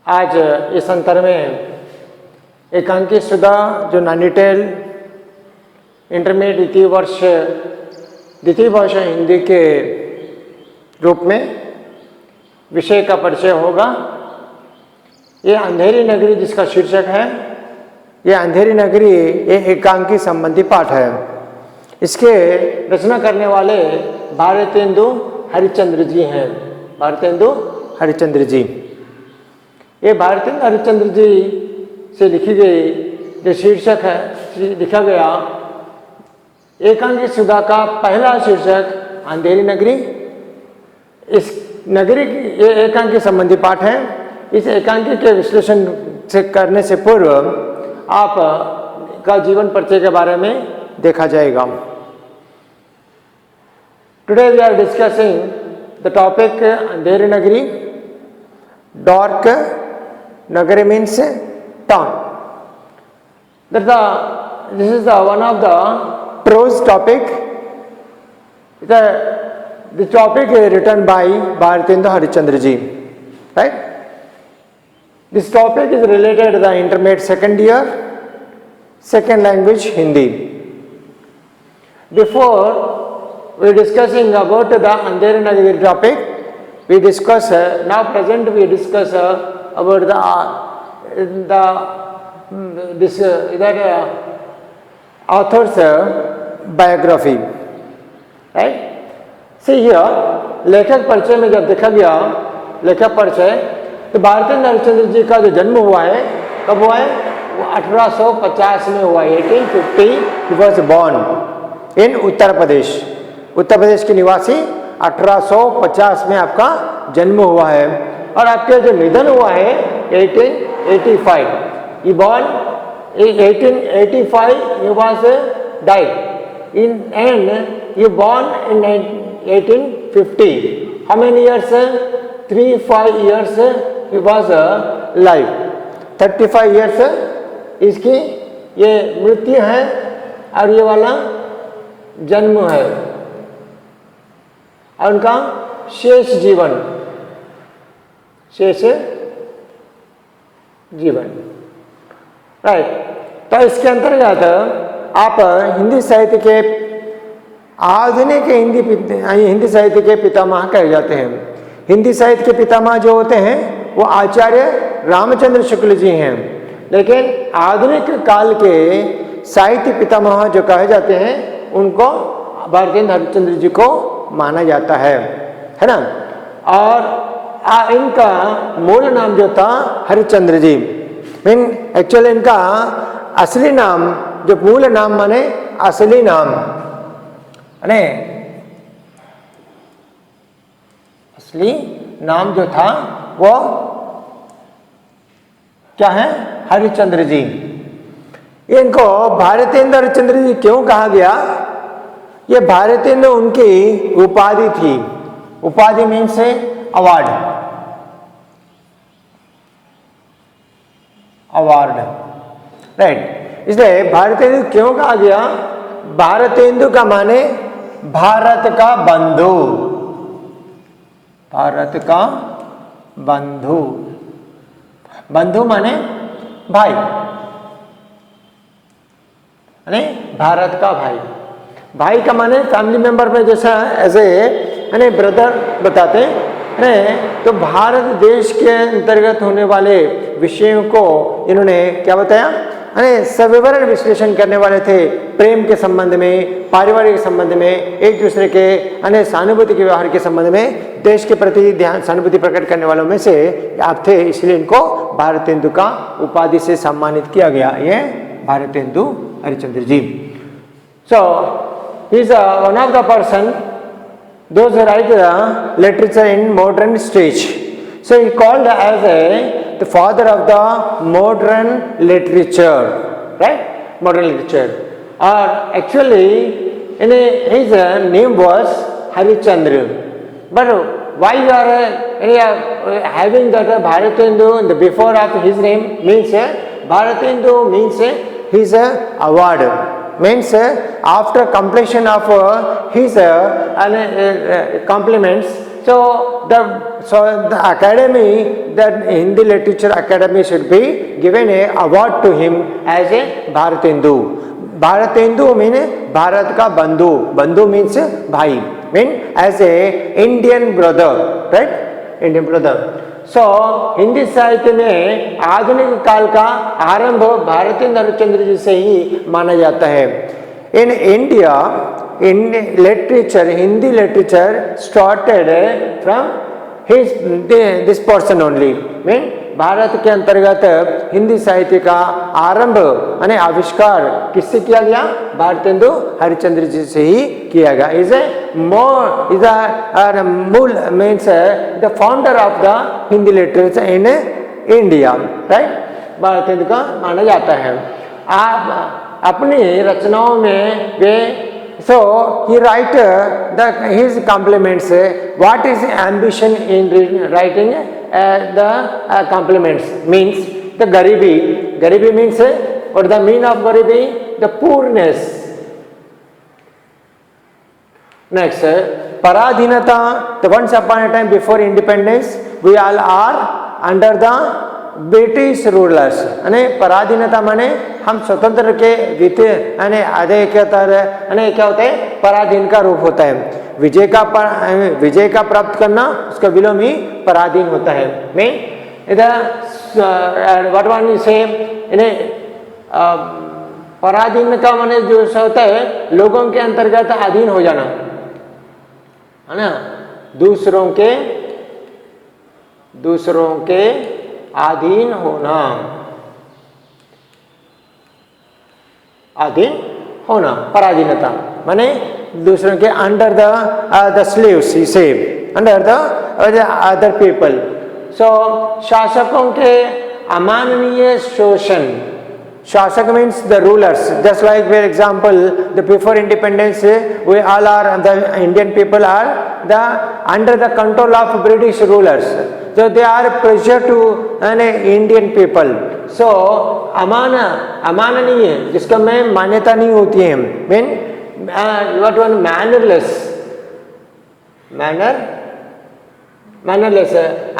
आज इस अंतर में एकांकी सुधा जो नैनीटेल इंटरमीडिएट द्वितीय वर्ष हिंदी के रूप में विषय का परिचय होगा। ये अंधेरी नगरी जिसका शीर्षक है, ये अंधेरी नगरी ये एकांकी संबंधी पाठ है। इसके रचना करने वाले भारतेंदु हरिश्चंद्र जी हैं। भारतेंदु हरिश्चंद्र जी, ये भारतेंदु हरिश्चंद्र जी से लिखी गई जो शीर्षक है, लिखा गया एकांकी सुधा का पहला शीर्षक अंधेरी नगरी। इस नगरी की ये एकांकी संबंधी पाठ है। इस एकांकी के विश्लेषण से करने से पूर्व आप का जीवन परिचय के बारे में देखा जाएगा। Today we are discussing the topic Andheri Nagari. Dark nagari means town. This is the one of the prose topic. The topic is written by Bharatendu Harishchandra ji, right? This topic is related to the intermediate second year, second language Hindi. Before we discussing about the Andheri Nagari topic, we discuss now present we discuss about this author's biography, right? See here, लेखक परिचय में जब देखा गया लेखक परिचय, तो भारतेंदु हरिश्चंद्र जी का जो जन्म हुआ है कब हुआ है? वो 1850 में हुआ है। 1850 he was born in Uttar Pradesh. Uttar Pradesh के निवासी 1850 में आपका जन्म हुआ है और आपके जो निधन हुआ है 1885। He born in 1885. He was died in, and he born in 1850. How many years? 35 years he was alive. 35 years इसकी ये मृत्यु है और ये वाला जन्म है और उनका शेष जीवन राइट। तो इसके अंतर्गत आप हिंदी साहित्य के आधुनिक हिंदी साहित्य के पितामह कहे जाते हैं। हिंदी साहित्य के पितामह जो होते हैं वो आचार्य रामचंद्र शुक्ल जी हैं, लेकिन आधुनिक काल के साहित्य पितामह जो कहे जाते हैं उनको भारतेंदु हरिश्चंद्र जी को माना जाता है ना। और इनका मूल नाम जो था हरिश्चंद्र जी, मीन एक्चुअली इनका असली नाम जो मूल नाम माने असली नाम अने असली नाम जो था वो क्या है? हरिश्चंद्र जी। इनको भारतेंदु हरिश्चंद्र जी क्यों कहा गया? ये भारतेंदु उनकी उपाधि थी। उपाधि मीन्स अवार्ड, राइट। इसलिए भारतेंदु क्यों कहा गया? भारतेंदु का माने भारत का बंधु, भारत का बंधु। बंधु माने भाई, यानी भारत का भाई। भाई का माने फैमिली मेंबर में जैसा एज ए ब्रदर बताते हैं। तो भारत देश के अंतर्गत होने वाले विषयों को इन्होंने क्या बताया? सविवरण विश्लेषण करने वाले थे। प्रेम के संबंध में, पारिवारिक संबंध में, एक दूसरे के सहानुभूति के व्यवहार के संबंध में, देश के प्रति ध्यान सहानुभूति प्रकट करने वालों में से आप थे। इसलिए इनको भारतेंदु का उपाधि से सम्मानित किया गया। ये Bharatendu Harishchandra ji. So he is one of the person those who write the literature in modern stage. So he called as the father of the modern literature, right? Modern literature. Or actually his name was Harishchandra. But why you are having that Bharatendu before of his name means Bharatendu means his award. Means after completion of his compliments, so the academy, that Hindi literature academy should be given a award to him as a Bharatendu. Bharatendu mean Bharat का बंधु, बंधु means भाई, mean as a Indian brother, right? Indian brother. So Hindi साहित्य में आधुनिक काल का आरंभ भारतेंदु हरिश्चंद्र जी से ही माना जाता है. In India, in literature, Hindi literature started from this person only. Mean Bharat के अंतर्गत हिंदी साहित्य का आरंभ यानी आविष्कार किससे किया गया? भारतेंदु हरिश्चंद्र जी से ही किया गया. इज a मूल means the founder of the Hindi literature in India, right? Bharatendu का माना जाता है. आप अपनी रचनाओं में वे so he write his compliments. What is ambition in writing the compliments? Means the garibi means what the meaning of garibi? The poorness. Next, paradhinata. The once upon a time before independence we all are under the British rulers. अने पराधीनता माने हम स्वतंत्र के वित्तीय अने आधे क्या होता है? पराधीन का रूप होता है. विजय का प्राप्त करना उसका विलोम ही पराधीन होता है. में इधर व्हाट वन से पराधीन का माने जो होता है लोगों के अंतर्गत अधीन हो जाना, है ना? दूसरों के अधीन होना पराधीनता माने दूसरों के अंडर द स्लेव्स, ही से अंडर द अदर पीपल. सो शासकों के अमानवीय शोषण. Shasaka means the rulers. Just like for example, the before independence, we all are the Indian people are under the control of British rulers. So they are pressure to Indian people. So अमाननीय जिसका में मान्यता नहीं होती है. Mean what one mannerless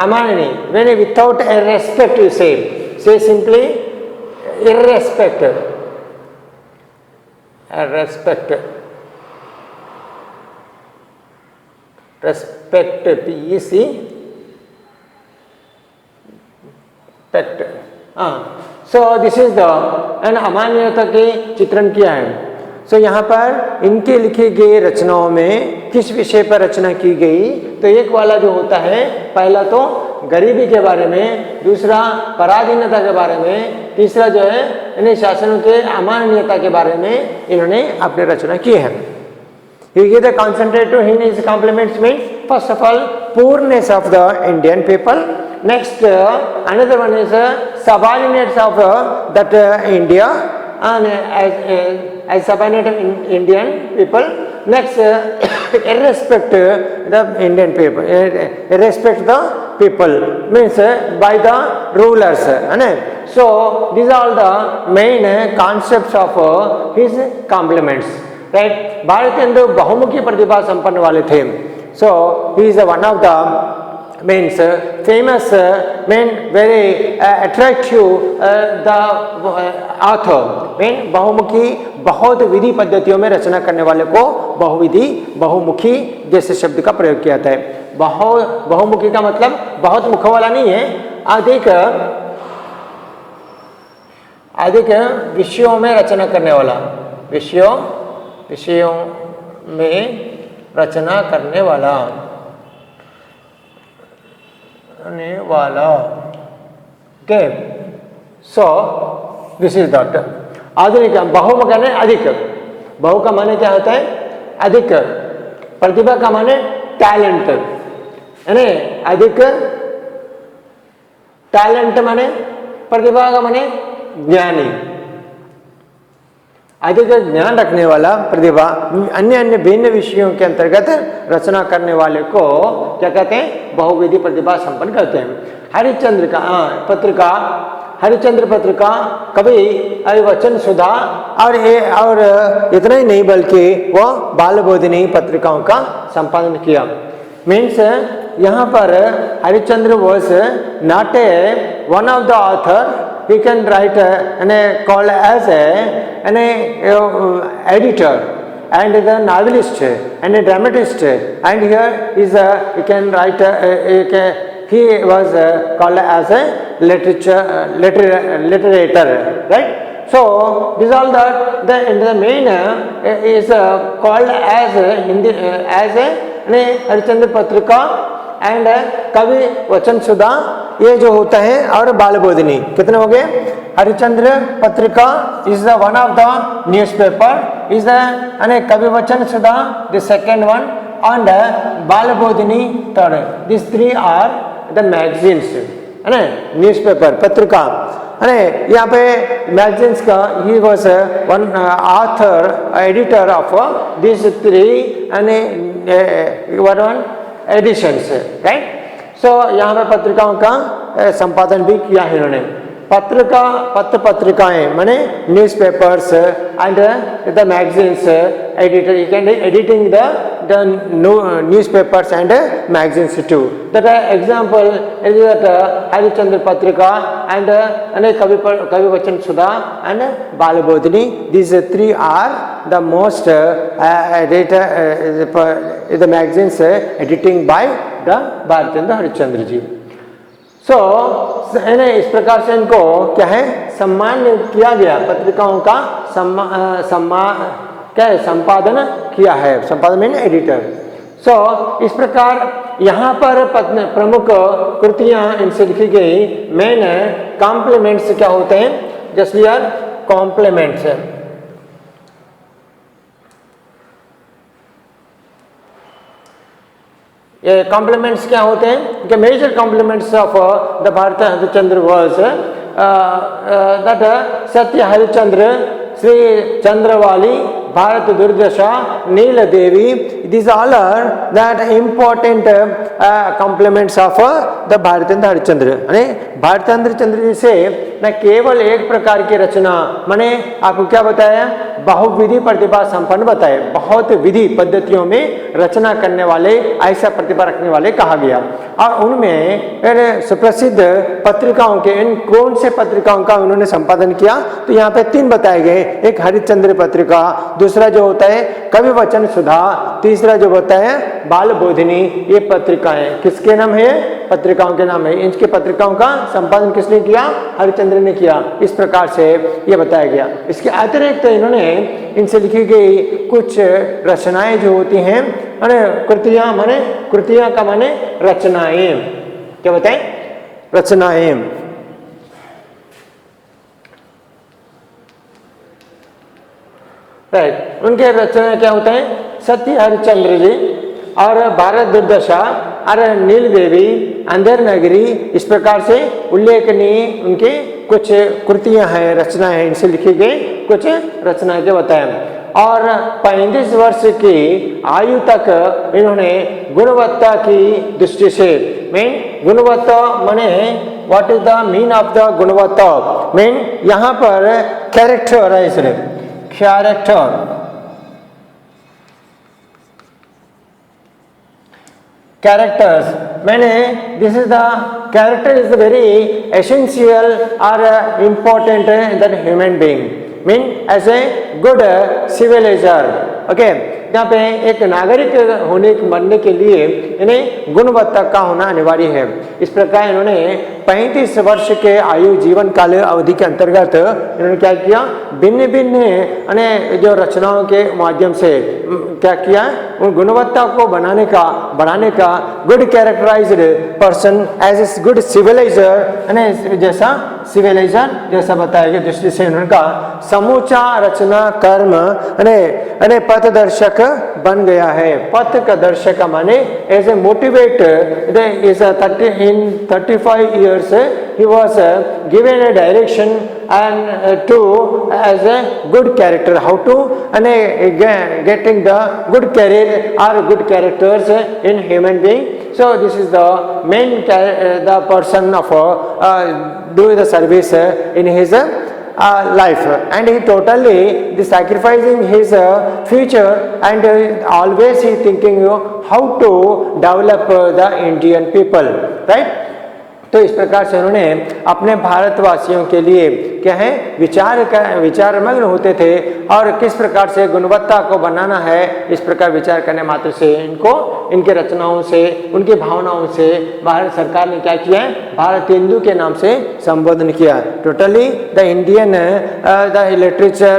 अमाननीय. When without a respect you say simply irrespect, so this is the अमान्यता के चित्रण किया है. सो यहाँ पर इनके लिखे गए रचनाओं में किस विषय पर रचना की गई? तो एक वाला जो होता है, पहला तो गरीबी के बारे में, दूसरा पराधीनता के बारे में, तीसरा जो है इन्हें शासनों के अमाननीयता के बारे में इन्होंने अपनी रचना की है. He gave the concentrate to him his compliments means first of all poorness of the Indian people. Next another one is subordinates of that India and as subordinate Indian people. Next irrespect the Indian people, irrespect the people means by the rulers. So these are all the main concepts of his compliments, right? Bharatendu बहुमुखी प्रतिभा संपन्न वाले थे. So he is one of the means famous very attractive the author. mean बहुमुखी, बहुत विधि पद्धतियों में रचना करने वाले को बहुविधि बहुमुखी जैसे शब्द का प्रयोग किया जाता है. बहुमुखी का मतलब बहुत मुख वाला नहीं है, अधिक विषयों में रचना करने वाला, विषयों में रचना करने वाला okay. So this is that. आधुनिक बहु का माने अधिक, बहु का माने क्या होता है? अधिक. प्रतिभा का माने टैलेंट, है अधिक टैलेंट माने प्रतिभा का माने ज्ञानी, अधिक ज्ञान रखने वाला प्रतिभा, अन्य भिन्न विषयों के अंतर्गत रचना करने वाले को क्या कहते हैं? बहुविधि प्रतिभा संपन्न कहते हैं. हरिश्चंद्र का पत्रिका, हरिश्चंद्र पत्रिका, कवि वचन सुधा और इतना ही नहीं बल्कि वो बाल बोधिनी पत्रिकाओं का संपादन किया. मीन्स यहाँ पर Harishchandra was not a one of the author, he can write called as an editor and the novelist and a dramatist, and here is he can write he was called as a literator, right? So this all that the main is called as Hindi as a Harishchandra पत्रिका and कवि वचन सुधा, ये जो होता है, और बालबोधिनी। कितने हो गए? Harishchandra Patrika is the one of the newspaper, is the Kavi Vachan Sudha the second one, and Balabodhini third. This three are the magazines, है ना, न्यूज़पेपर पत्रिका। अरे यहाँ पे मैगजीन्स का he was one author editor of this three one editions, right. So यहाँ पे पत्रिकाओं का संपादन भी किया है इन्होंने। पत्र पत्रिकाएं माने newspapers and the magazines editor, you can editing the newspapers and magazines too. That example is that Harishchandra Patrika and Kavi Vachan Sudha and Balabodhini. These three are the most the magazines editing by the Bharatendra Harishchandra ji. So इस प्रकार से इनको क्या है, सम्मान किया गया, पत्रिकाओं का सम्मान क्या है, संपादन किया है। संपादन में एडिटर। सो इस प्रकार यहाँ पर प्रमुख कृतियाँ इनसे लिखी गई। मेन कॉम्प्लीमेंट्स क्या होते हैं? Just we are compliments. ये कॉम्प्लीमेंट्स क्या होते हैं? कि major compliments of the Bharat Harishchandra was that Satya Harishchandra, Shri चंद्रवाली, Bharat दुर्दशा, नील देवी, these all are that important compliments of the Bharatendra Harishchandra. यानी भारतेंद्र हरिश्चंद्र जी से न केवल एक प्रकार की रचना, माने आपको क्या बताया, बहुविधि प्रतिभा संपन्न बताए, बहुत विधि पद्धतियों में रचना करने वाले, ऐसा प्रतिभा रखने वाले कहा गया। और उनमें सुप्रसिद्ध पत्रिकाओं के, इन कौन से पत्रिकाओं का उन्होंने संपादन किया? तो यहाँ पे तीन बताए गए। एक हरिश्चंद्र पत्रिका, दूसरा जो होता है कवि वचन सुधा, तीसरा जो होता है बाल बोधिनी। ये पत्रिकाएं किसके नाम है? पत्रिकाओं के नाम है। इनकी पत्रिकाओं का संपादन किसने किया? हरिश्चंद्र ने किया। इस प्रकार से ये बताया गया। इसके अतिरिक्त इन्होंने इनसे लिखी गई कुछ रचनाएं जो होती हैं, माने कृतियां, माने कृतियां का माने रचनाएं, क्या बताएं? रचनाएं। राइट, उनके रचना क्या होते हैं? सत्य हरिश्चंद्र जी और भारत दुर्दशा और नील देवी, अंधेर नगरी, इस प्रकार से उल्लेखनीय उनके कुछ कृतियां हैं, रचनाएं हैं। इनसे लिखी गई कुछ रचनाएं के बताया। और 35 वर्ष की आयु तक इन्होंने गुणवत्ता की दृष्टि से, मीन गुणवत्ता माने what is the mean of the गुणवत्ता? मीन यहाँ पर कैरेक्टर है, इसलिए characters, मैंने this is the character is very essential or important that human being, mean as a good civilizer, okay। यहाँ पे एक नागरिक बनने के लिए इन्हें गुणवत्ता का होना अनिवार्य है। इस प्रकार इन्होंने 35 वर्ष के आयु जीवन काल अवधि के अंतर्गत इन्होंने क्या किया? भिन्न भिन्न जो रचनाओं के माध्यम से क्या किया? उन गुणवत्ता को बढ़ाने का good characterized person as a good civilizer, जैसा सिविलाइजर जैसा बताया गया दृष्टि से उनका समूचा रचना कर्म पथदर्शक बन गया है। पथ का दर्शक माने as a motivate is 35 years he was given a direction and to as a good character, how to getting the good career or good characters in human being. So this is the main the person of do the service in his life, and he totally sacrificing his future, and always he thinking how to develop the Indian people, right? तो इस प्रकार से उन्होंने अपने भारतवासियों के लिए क्या है विचारमग्न होते थे, और किस प्रकार से गुणवत्ता को बनाना है, इस प्रकार विचार करने मात्र से इनको इनके रचनाओं से, उनकी भावनाओं से भारत सरकार ने क्या किया है, भारत हिंदू के नाम से संबोधन किया। Totally the Indian the literature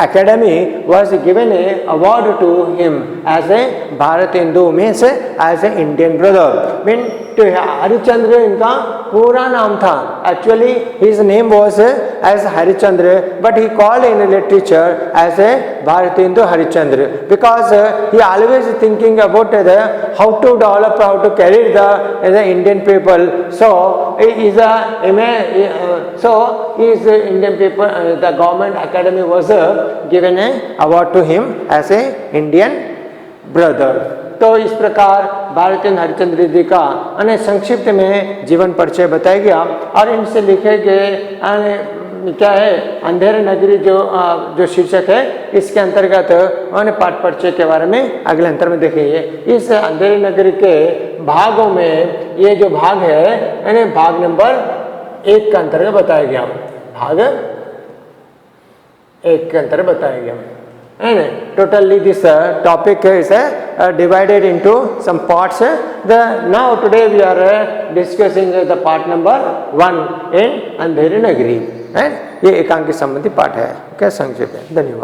academy was given a award to him as a Bharat Hindu, means as a Indian brother. Mean Harishchandra इनका पूरा नाम था, actually his name was as Harishchandra, but he called in literature as a Bharat Hindu Harishchandra, because he always thinking about the how to develop, how to carry the Indian people. So is Indian people, the government academy was given a award to him as a Indian brother. तो इस प्रकार भारत हरिश्चंद्र जी का संक्षिप्त में जीवन परिचय बताया गया, और इनसे लिखे गए क्या है अंधेरे नगरी जो शीर्षक है, इसके अंतर्गत पाठ परिचय के बारे में अगले अंतर में देखेंगे। इस अंधेरे नगरी के भागों में ये जो भाग है भाग नंबर 1 का अंतर्गत बताया गया, भाग 1 के अंतर्गत बताया गया। And totally this topic is divided into some parts. Now today we are discussing the part number 1 in अंधेरी नगरी, ये एकांकी संबंधी पाठ है। क्या संक्षेप है। धन्यवाद।